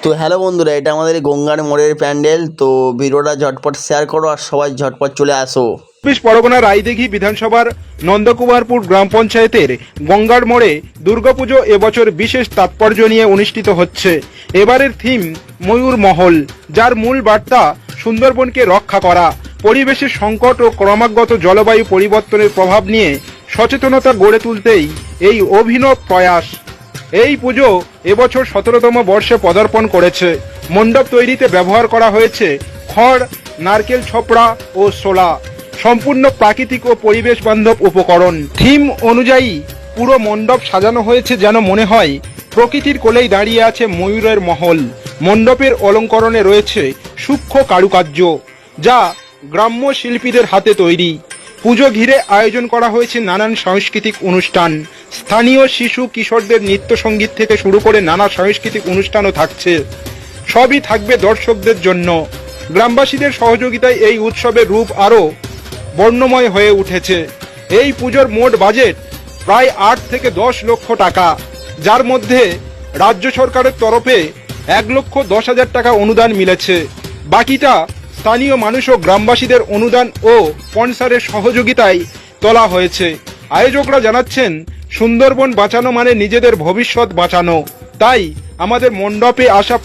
তো হ্যালো বন্ধুরা, এটা আমাদের গঙ্গার মোড়ের প্যান্ডেল। তো ভিডিওটা ঝটপট শেয়ার করো আর সবাই ঝটপট চলে আসো। পরগনা রায়দিঘি বিধানসভার নন্দকুমারপুর গ্রাম পঞ্চায়েতের গঙ্গার মোড়ে দুর্গাপুজো এবছর বিশেষ তাৎপর্য নিয়ে অনুষ্ঠিত হচ্ছে। এবারের থিম ময়ূর মহল, যার মূল বার্তা সুন্দরবনকে রক্ষা করা, পরিবেশের সংকট ও ক্রমাগত জলবায়ু পরিবর্তনের প্রভাব নিয়ে সচেতনতা গড়ে তুলতেই এই অভিনব প্রয়াস। এই পুজো এবছর 17তম বর্ষে পদার্পণ করেছে। মণ্ডপ তৈরিতে ব্যবহার করা হয়েছে খড়, নারকেল ছপড়া ও শোলা, সম্পূর্ণ প্রাকৃতিক ও পরিবেশ বান্ধব উপকরণ। থিম অনুযায়ী পুরো মণ্ডপ সাজানো হয়েছে যেন মনে হয় প্রকৃতির কোলেই দাঁড়িয়ে আছে ময়ূরের মহল। মণ্ডপের অলঙ্করণে রয়েছে সূক্ষ্ম কারুকার্য, যা গ্রাম্য শিল্পীদের হাতে তৈরি। পুজো ঘিরে আয়োজন করা হয়েছে নানান সাংস্কৃতিক অনুষ্ঠান। স্থানীয় শিশু কিশোরদের নৃত্য সঙ্গীত থেকে শুরু করে নানা সাংস্কৃতিক অনুষ্ঠানও থাকছে। সবই থাকবে দর্শকদের জন্য। গ্রামবাসীদের সহযোগিতায় এই উৎসবের রূপ আরও বর্ণময় হয়ে উঠেছে। এই পুজোর মোট বাজেট প্রায় 8 থেকে 10 লক্ষ টাকা, যার মধ্যে রাজ্য সরকারের তরফে 1,10,000 টাকা অনুদান মিলেছে। বাকিটা স্থানীয় মানুষ ও গ্রামবাসীদের অনুদান ও স্পন্সরের সহযোগিতায় তোলা হয়েছে। আয়োজকরা জানাচ্ছেন, সুন্দরবন বাঁচানো মানে নিজেদের ভবিষ্যৎ বাঁচানো। তাই আমাদের মণ্ডপে আসা